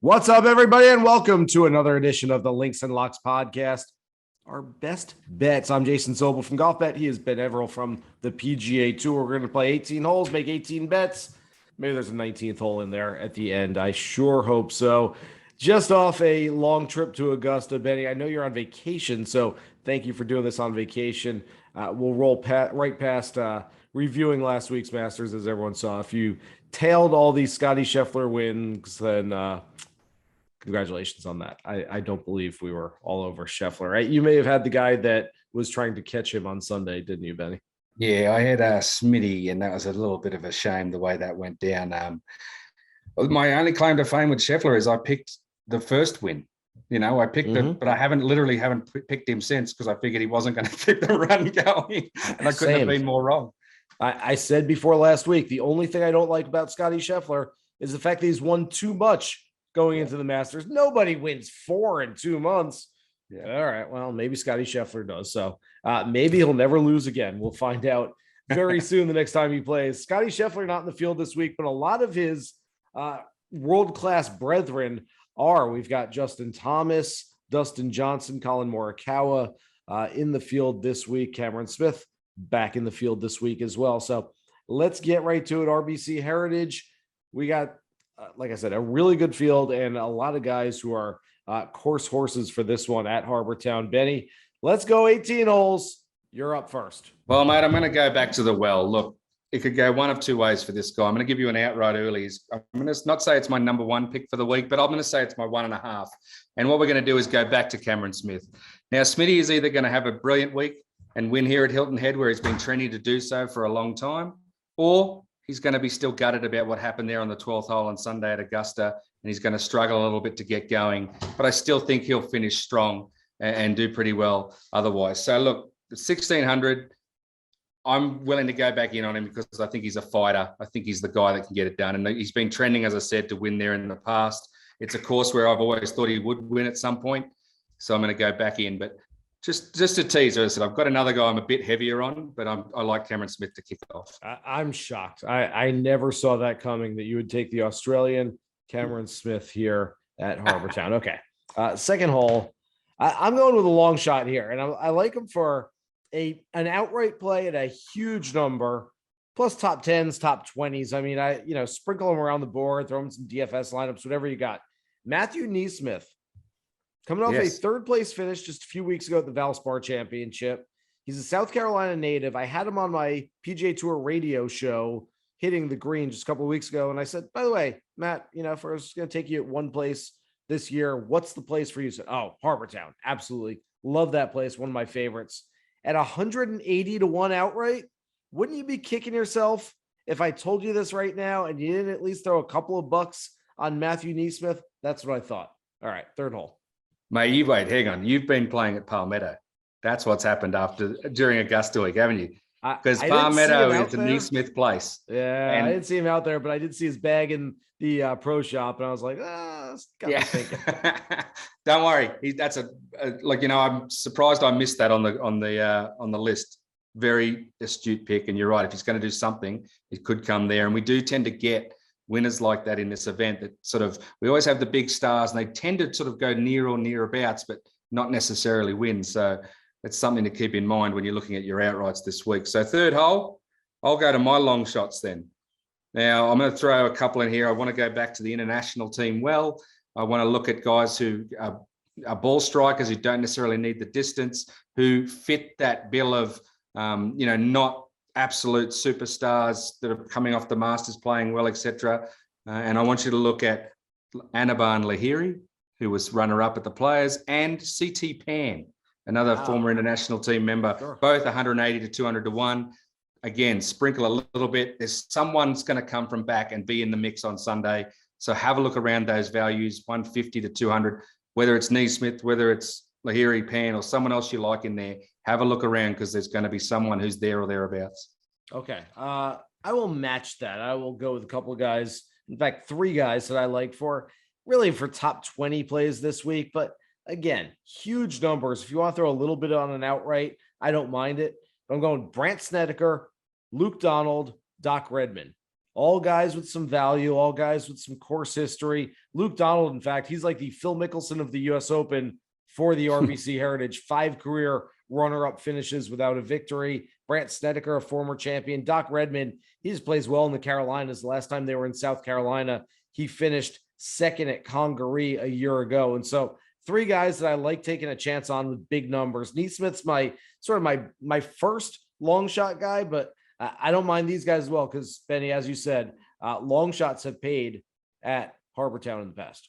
What's up, everybody, and welcome to another edition of the Links and Locks podcast. Our best bets. I'm Jason Sobel from GolfBet. He has been Everill from the PGA Tour. We're going to play 18 holes, make 18 bets. Maybe there's a 19th hole in there at the end. I sure hope so. Just off a long trip to Augusta, Benny. I know you're on vacation, so thank you for doing this on vacation. We'll roll right past reviewing last week's Masters, as everyone saw. If you tailed all these Scotty Scheffler wins, then congratulations on that. I don't believe we were all over Scheffler, right? You may have had the guy that was trying to catch him on Sunday, didn't you, Benny? Yeah, I had Smitty, and that was a little bit of a shame the way that went down. My only claim to fame with Scheffler is I picked the first win. I picked it, but I haven't picked him since because I figured he wasn't going to keep the run going, and I couldn't have been more wrong. I said before last week, the only thing I don't like about Scotty Scheffler is the fact that he's won too much going into the Masters. Nobody wins 4 in 2 months. Yeah. All right. Well, maybe Scotty Scheffler does. So maybe he'll never lose again. We'll find out very soon the next time he plays. Scotty Scheffler not in the field this week, but a lot of his world-class brethren are. We've got Justin Thomas, Dustin Johnson, Colin Morikawa in the field this week. Cameron Smith back in the field this week as well. So let's get right to it. RBC Heritage. We got, like I said, a really good field and a lot of guys who are course horses for this one at Harbor Town. Benny, let's go 18 holes. You're up first. Well, mate, I'm going to go back to the well. Look, it could go one of two ways for this guy. I'm going to give you an outright early. I'm going to not say it's my number one pick for the week, but I'm going to say it's my 1.5. And what we're going to do is go back to Cameron Smith. Now, Smitty is either going to have a brilliant week and win here at Hilton Head, where he's been trending to do so for a long time, or he's going to be still gutted about what happened there on the 12th hole on Sunday at Augusta, and he's going to struggle a little bit to get going. But I still think he'll finish strong and do pretty well otherwise. So, look, the 1,600, I'm willing to go back in on him because I think he's a fighter. I think he's the guy that can get it done. And he's been trending, as I said, to win there in the past. It's a course where I've always thought he would win at some point. So I'm going to go back in. But just a teaser. As I said, I've got another guy I'm a bit heavier on, but I like Cameron Smith to kick it off. I'm shocked. I never saw that coming, that you would take the Australian Cameron Smith here at Harbor Town. Okay. Second hole. I'm going with a long shot here, and I like him for an outright play at a huge number, plus top 10s, top 20s. I mean, sprinkle him around the board, throw him some DFS lineups, whatever you got. Matthew NeSmith, coming off a third place finish just a few weeks ago at the Valspar Championship. He's a South Carolina native. I had him on my PGA Tour radio show hitting the green just a couple of weeks ago. And I said, by the way, Matt, if I was going to take you at one place this year, what's the place for you? He said, Harbor Town. Absolutely. Love that place. One of my favorites. At 180 to 1 outright, wouldn't you be kicking yourself if I told you this right now and you didn't at least throw a couple of bucks on Matthew NeSmith? That's what I thought. All right, third hole. Mate, hang on. You've been playing at Palmetto. That's what's happened during Augusta week, haven't you? Because Palmetto is the NeSmith place. Yeah, and I didn't see him out there, but I did see his bag in the pro shop, and I was like, yeah. Don't worry. I'm surprised I missed that on the list. Very astute pick, and you're right. If he's going to do something, it could come there. And we do tend to get winners like that in this event. That we always have the big stars, and they tend to sort of go near or nearabouts, but not necessarily win. So it's something to keep in mind when you're looking at your outrights this week. So third hole, I'll go to my long shots then. Now, I'm going to throw a couple in here. I want to go back to the international team. Well, I want to look at guys who are ball strikers who don't necessarily need the distance, who fit that bill of, not absolute superstars that are coming off the Masters playing well, etc. And I want you to look at Anirban Lahiri, who was runner-up at the Players, and C.T. Pan, another former international team member, both 180 to 200 to 1. Again, sprinkle a little bit. There's someone's going to come from back and be in the mix on Sunday. So have a look around those values, 150 to 200, whether it's NeSmith, whether it's Lahiri, Pan, or someone else you like in there. Have a look around because there's going to be someone who's there or thereabouts. Okay. I will match that. I will go with a couple of guys. In fact, 3 guys that I like for top 20 plays this week. But again, huge numbers. If you want to throw a little bit on an outright, I don't mind it. I'm going Brandt, Snedeker, Luke Donald, Doc Redman. all guys with some value, all guys with some course history. Luke Donald, in fact, he's like the Phil Mickelson of the US Open for the RBC Heritage, 5 career runner-up finishes without a victory. Brandt Snedeker, a former champion. Doc Redman, he just plays well in the Carolinas. The last time they were in South Carolina, he finished second at Congaree a year ago. And so 3 guys that I like taking a chance on with big numbers. NeSmith's my first long shot guy, but I don't mind these guys as well because, Benny, as you said, long shots have paid at Harbour Town in the past.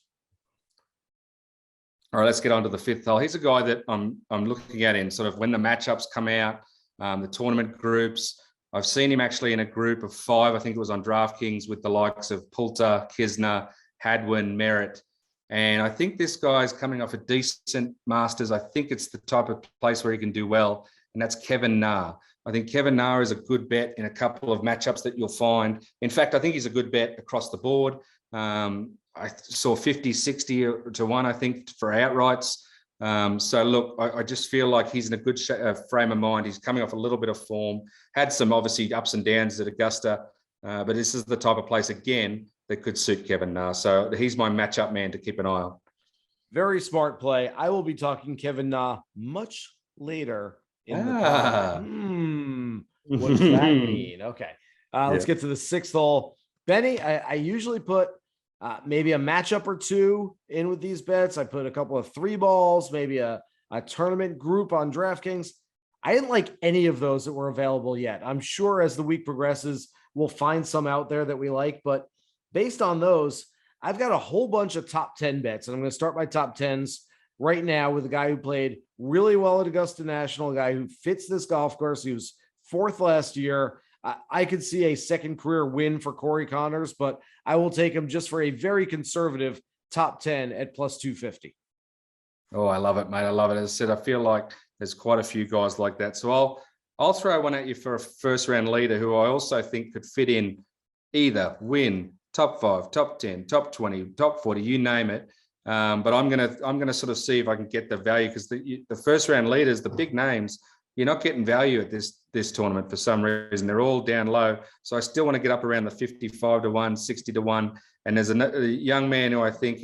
All right, let's get on to the 5th hole. He's a guy that I'm looking at in sort of when the matchups come out, the tournament groups. I've seen him actually in a group of 5. I think it was on DraftKings with the likes of Poulter, Kisner, Hadwin, Merritt. And I think this guy's coming off a decent Masters. I think it's the type of place where he can do well, and that's Kevin Na. I think Kevin Na is a good bet in a couple of matchups that you'll find. In fact, I think he's a good bet across the board. I saw 50, 60 to 1, I think, for outrights. So look, I just feel like he's in a good frame of mind. He's coming off a little bit of form, had some obviously ups and downs at Augusta, but this is the type of place, again, that could suit Kevin Na. So he's my matchup man to keep an eye on. Very smart play. I will be talking Kevin Na much later in the pod. What does that mean? Okay. Let's get to the 6th hole. Benny, I usually put maybe a matchup or 2 in with these bets. I put a couple of 3 balls, maybe a tournament group on DraftKings. I didn't like any of those that were available yet. I'm sure as the week progresses, we'll find some out there that we like, but based on those, I've got a whole bunch of top 10 bets, and I'm going to start my top 10s right now with a guy who played really well at Augusta National, a guy who fits this golf course. He was 4th last year. I could see a second career win for Corey Connors, but I will take him just for a very conservative top 10 at plus 250. Oh, I love it, mate. I love it. As I said, I feel like there's quite a few guys like that. So I'll throw one at you for a first round leader who I also think could fit in either win top 5, top 10, top 20, top 40, you name it. But I'm gonna sort of see if I can get the value, because the first round leaders, the big names, you're not getting value at this tournament for some reason. They're all down low. So I still want to get up around the 55 to 1, 60 to 1. And there's a young man who I think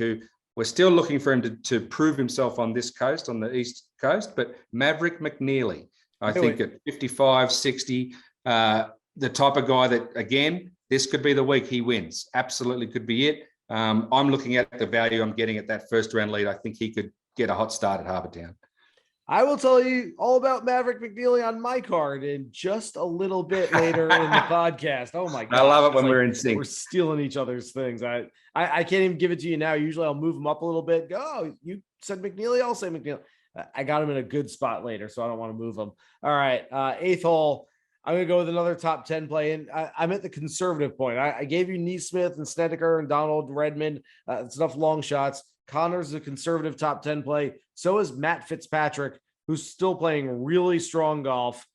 we're still looking for him to prove himself on this coast, on the East Coast, but Maverick McNealy, I think at 55, 60, the type of guy that, again, this could be the week he wins. Absolutely could be it. I'm looking at the value I'm getting at that first round lead. I think he could get a hot start at Harbour Town. I will tell you all about Maverick McNealy on my card in just a little bit later in the podcast. Oh my God. I love it when we're in sync. We're stealing each other's things. I can't even give it to you now. Usually I'll move them up a little bit. Go, oh, you said McNealy, I'll say McNealy. I got him in a good spot later, so I don't want to move them. All right. 8th hole. I'm going to go with another top 10 play. And I'm at the conservative point. I gave you NeSmith and Snedeker and Donald Redman. It's enough long shots. Connors is a conservative top 10 play. So is Matt Fitzpatrick, who's still playing really strong golf,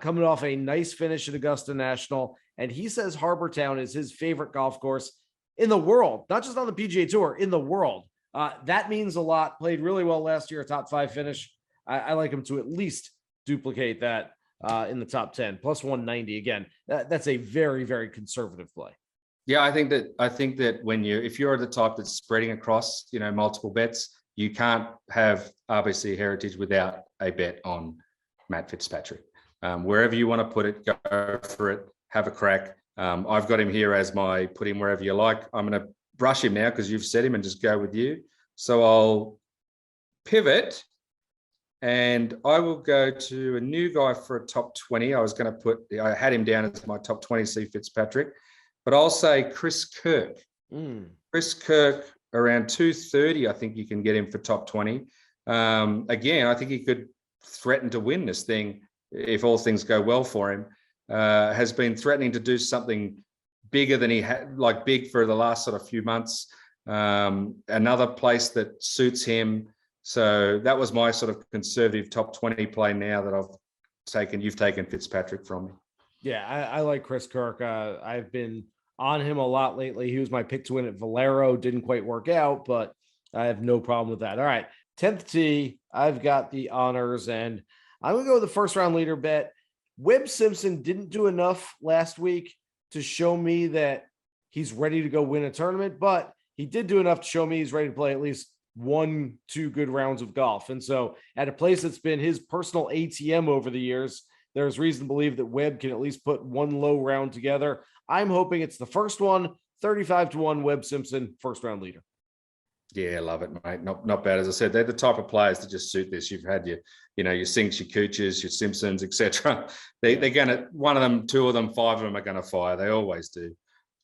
coming off a nice finish at Augusta National. And he says Harbour Town is his favorite golf course in the world, not just on the PGA Tour, in the world. That means a lot. Played really well last year, a top 5 finish. I like him to at least duplicate that in the top 10, plus 190. Again, that's a very, very conservative play. Yeah, I think that if you're the type that's spreading across, multiple bets, you can't have RBC Heritage without a bet on Matt Fitzpatrick. Wherever you want to put it, go for it, have a crack. I've got him here as my put him wherever you like. I'm going to brush him now because you've said him and just go with you. So I'll pivot and I will go to a new guy for a top 20. I had him down as my top 20, C Fitzpatrick, but I'll say Chris Kirk. Chris Kirk, around 230, I think you can get him for top 20. Again, I think he could threaten to win this thing if all things go well for him. Has been threatening to do something bigger than he had, like big for the last sort of few months. Another place that suits him. So that was my sort of conservative top 20 play now that you've taken Fitzpatrick from me. Yeah, I like Chris Kirk. I've been on him a lot lately. He was my pick to win at Valero. Didn't quite work out, but I have no problem with that. All right, 10th tee. I've got the honors, and I'm going to go with the first round leader bet. Webb Simpson didn't do enough last week to show me that he's ready to go win a tournament, but he did do enough to show me he's ready to play at least 1-2 good rounds of golf. And so at a place that's been his personal ATM over the years, there's reason to believe that Webb can at least put one low round together. I'm hoping it's the first one, 35-1 Webb Simpson, first round leader. Yeah, I love it, mate. Not bad. As I said, they're the type of players that just suit this. You've had your Cinks, your Cooches, your Simpsons, etc. They're going to, one of them, two of them, five of them are going to fire. They always do.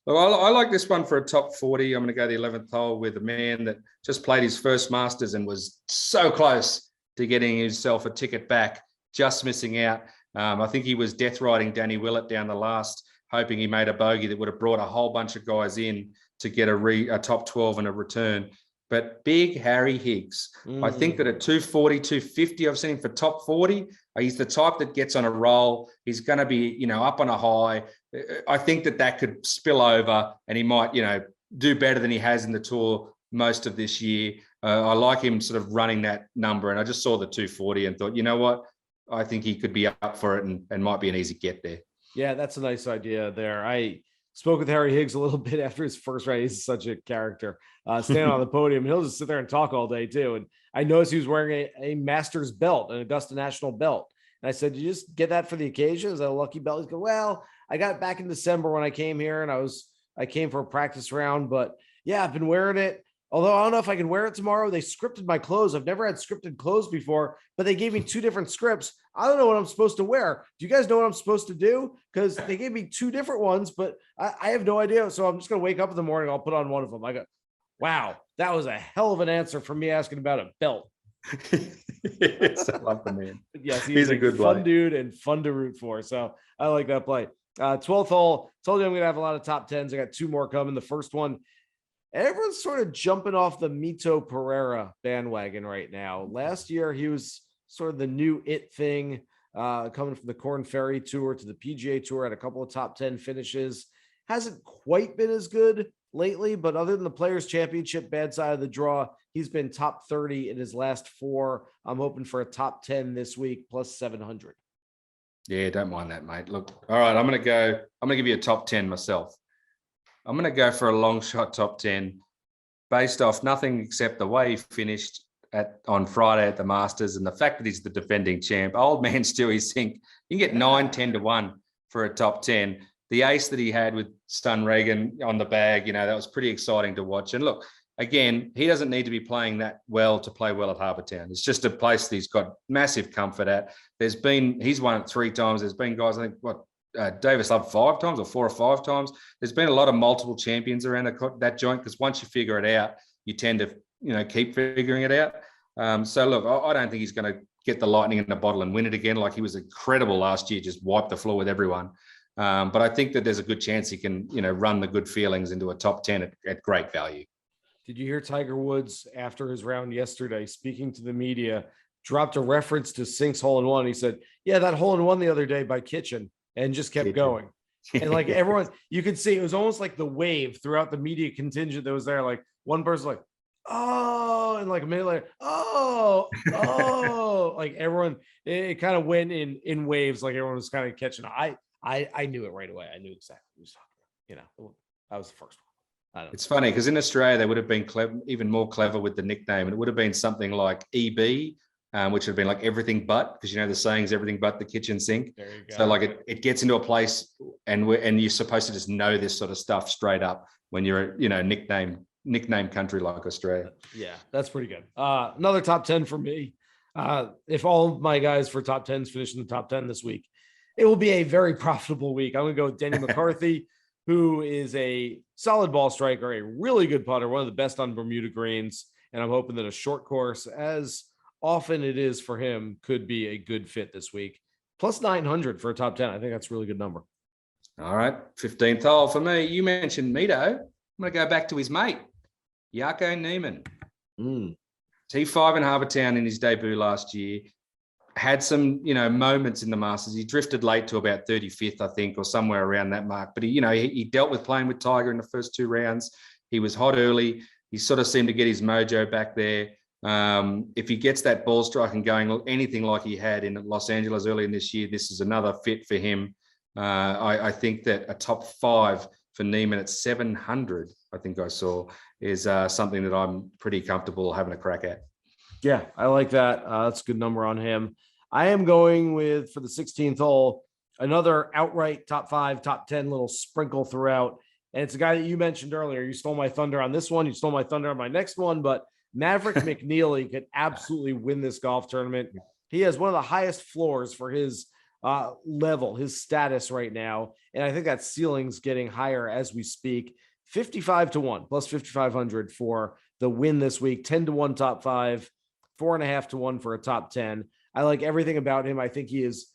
Look, I like this one for a top 40. I'm going to go the 11th hole with a man that just played his first Masters and was so close to getting himself a ticket back, just missing out. I think he was death riding Danny Willett down the last, hoping he made a bogey that would have brought a whole bunch of guys in to get a top 12 and a return. But big Harry Higgs, I think that at 240, 250, I've seen him for top 40. He's the type that gets on a roll. He's going to be, up on a high. I think that could spill over and he might, do better than he has in the tour most of this year. I like him sort of running that number. And I just saw the 240 and thought, you know what? I think he could be up for it and might be an easy get there. Yeah, that's a nice idea there. I spoke with Harry Higgs a little bit after his first round. He's such a character. Standing on the podium, he'll just sit there and talk all day too. And I noticed he was wearing a Masters belt, an Augusta National belt. And I said, you just get that for the occasion? Is that a lucky belt? He's go, well, I got it back in December when I came here and I came for a practice round, but yeah, I've been wearing it. Although I don't know if I can wear it tomorrow. They scripted my clothes. I've never had scripted clothes before, but they gave me two different scripts. I don't know what I'm supposed to wear. Do you guys know what I'm supposed to do? Because they gave me two different ones, but I have no idea. So I'm just going to wake up in the morning. I'll put on one of them. I go, wow, that was a hell of an answer for me asking about a belt. Yes, I love the man. Yes, he's a good fun dude and fun to root for. So I like that play. 12th hole. Told you I'm going to have a lot of top 10s. I got two more coming. The first one, everyone's sort of jumping off the Mito Pereira bandwagon right now. Last year, he was sort of the new it thing, coming from the Corn Ferry Tour to the PGA Tour, had a couple of top 10 finishes. Hasn't quite been as good lately, but other than the Players' Championship, bad side of the draw, he's been top 30 in his last four. I'm hoping for a top 10 this week, plus 700. Yeah, don't mind that, mate. Look, all right, I'm going to give you a top 10 myself. I'm going to go for a long shot top 10 based off nothing except the way he finished on Friday at the Masters and the fact that he's the defending champ. Old man Stewie Cink, you can get 9-10-1 for a top 10. The ace that he had with Stun Regan on the bag, that was pretty exciting to watch. And look, again, he doesn't need to be playing that well to play well at Harbour Town. It's just a place that he's got massive comfort at. He's won it 3 times. There's been guys, I think, Davis Love 5 times or 4 or 5 times. There's been a lot of multiple champions around that joint because once you figure it out, you tend to, keep figuring it out. So look, I don't think he's going to get the lightning in the bottle and win it again. Like he was incredible last year, just wiped the floor with everyone. But I think that there's a good chance he can, run the good feelings into a top 10 at great value. Did you hear Tiger Woods after his round yesterday, speaking to the media, dropped a reference to Cink's hole-in-one? He said, yeah, that hole-in-one the other day by Kitchen. And just kept going. And like everyone, you could see it was almost like the wave throughout the media contingent that was there. Like one person like, oh, and like a minute later, oh, like everyone, it kind of went in waves. Like everyone was kind of catching. I knew it right away. I knew exactly what he was talking about. That was the first one. It's funny because in Australia, they would have been even more clever with the nickname. And it would have been something like EB, which would have been like everything but, because the saying's everything but the kitchen sink. There you go. So like it gets into a place and you're supposed to just know this sort of stuff straight up when you're nickname country like Australia. Yeah, that's pretty good. Another top 10 for me. If all of my guys for top 10s finish in the top 10 this week, it will be a very profitable week. I'm going to go with Denny McCarthy, who is a solid ball striker, a really good putter, one of the best on Bermuda greens. And I'm hoping that a short course, as often it is for him, could be a good fit this week. Plus 900 for a top 10. I think that's a really good number. All right. 15th hole for me. You mentioned Mito. I'm going to go back to his mate, Joaquin Niemann. T5 in Harbour Town in his debut last year. Had some, moments in the Masters. He drifted late to about 35th, I think, or somewhere around that mark. But he dealt with playing with Tiger in the first 2 rounds. He was hot early. He sort of seemed to get his mojo back there. If he gets that ball striking going anything like he had in Los Angeles early in this year, this is another fit for him. I think that a top 5 for Niemann at 700, I think I saw, is something that I'm pretty comfortable having a crack at. Yeah, I like that. That's a good number on him. I am going with, for the 16th hole, another outright top 5, top 10 little sprinkle throughout. And it's a guy that you mentioned earlier. You stole my thunder on this one. You stole my thunder on my next one. But Maverick McNealy could absolutely win this golf tournament. He has one of the highest floors for his level, his status right now. And I think that ceiling's getting higher as we speak. 55-1 plus 5,500 for the win this week. 10-1 top 5, 4.5-1 for a top 10. I like everything about him. I think he is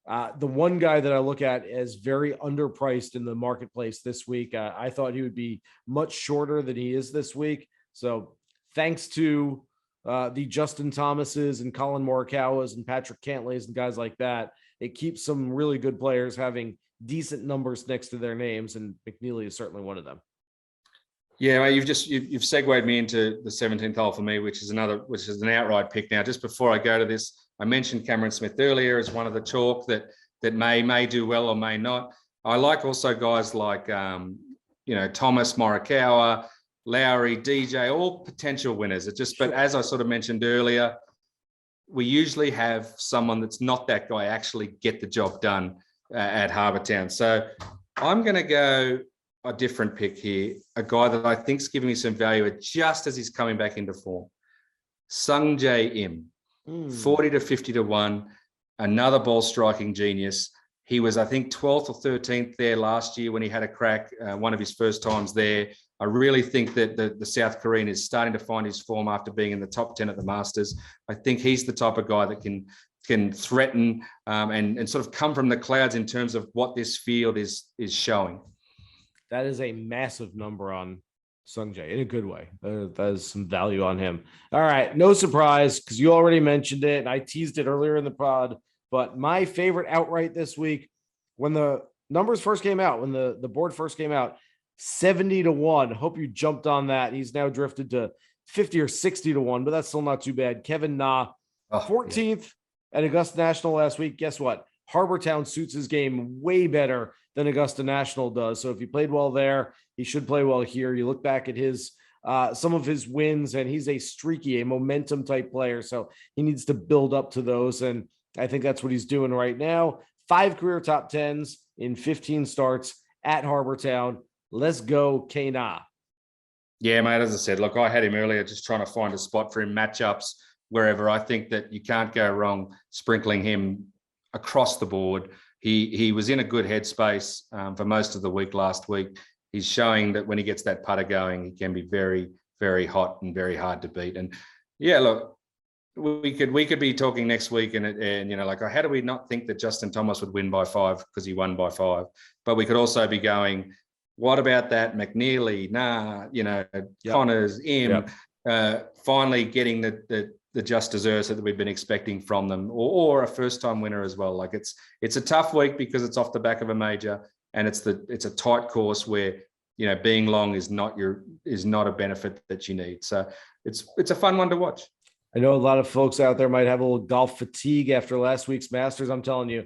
the one guy that I look at as very underpriced in the marketplace this week. I thought he would be much shorter than he is this week. So thanks to the Justin Thomases and Colin Morikawas and Patrick Cantlays and guys like that, it keeps some really good players having decent numbers next to their names, and McNealy is certainly one of them. Yeah, mate, you've segued me into the 17th hole for me, which is an outright pick. Now, just before I go to this, I mentioned Cameron Smith earlier as one of the chalk that may do well or may not. I like also guys like Thomas, Morikawa, Lahiri, DJ, all potential winners. But as I sort of mentioned earlier, we usually have someone that's not that guy actually get the job done at Harbour Town. So I'm going to go a different pick here, a guy that I think is giving me some value just as he's coming back into form. Sungjae Im, 40-50-1, another ball striking genius. He was, I think, 12th or 13th there last year when he had a crack, one of his first times there. I really think that the South Korean is starting to find his form after being in the top 10 at the Masters. I think he's the type of guy that can threaten and sort of come from the clouds in terms of what this field is showing. That is a massive number on Sungjae in a good way. That is some value on him. All right. No surprise, because you already mentioned it and I teased it earlier in the pod, but my favorite outright this week, when the numbers first came out, when the board first came out, 70-1. Hope you jumped on that. He's now drifted to 50 or 60-1, but that's still not too bad. Kevin Na, 14th at Augusta National last week. Guess what? Harbour Town suits his game way better than Augusta National does. So if he played well there, he should play well here. You look back at his some of his wins, and he's a momentum type player. So he needs to build up to those. And I think that's what he's doing right now. 5 career top 10s in 15 starts at Harbour Town. Let's go, K-Na. Yeah, mate, as I said, look, I had him earlier just trying to find a spot for him, matchups, wherever. I think that you can't go wrong sprinkling him across the board. He was in a good headspace for most of the week last week. He's showing that when he gets that putter going, he can be very, very hot and very hard to beat. And yeah, look, we could be talking next week and how do we not think that Justin Thomas would win by 5 because he won by 5? But we could also be going, what about that McNealy? Connors, Im, finally getting the just deserves that we've been expecting from them, or a first-time winner as well. Like it's a tough week because it's off the back of a major, and it's a tight course where being long is not a benefit that you need. So it's a fun one to watch. I know a lot of folks out there might have a little golf fatigue after last week's Masters. I'm telling you,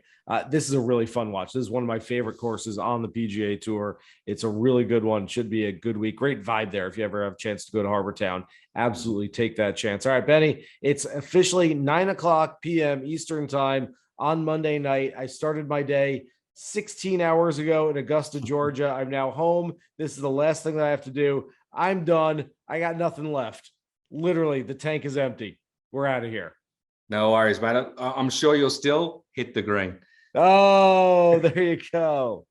this is a really fun watch. This is one of my favorite courses on the PGA Tour. It's a really good one. Should be a good week. Great vibe there. If you ever have a chance to go to Harbour Town, absolutely take that chance. All right, Benny, it's officially 9:00 p.m. Eastern time on Monday night. I started my day 16 hours ago in Augusta, Georgia. I'm now home. This is the last thing that I have to do. I'm done. I got nothing left. Literally, the tank is empty. We're out of here. No worries, man. I'm sure you'll still hit the green. Oh, there you go.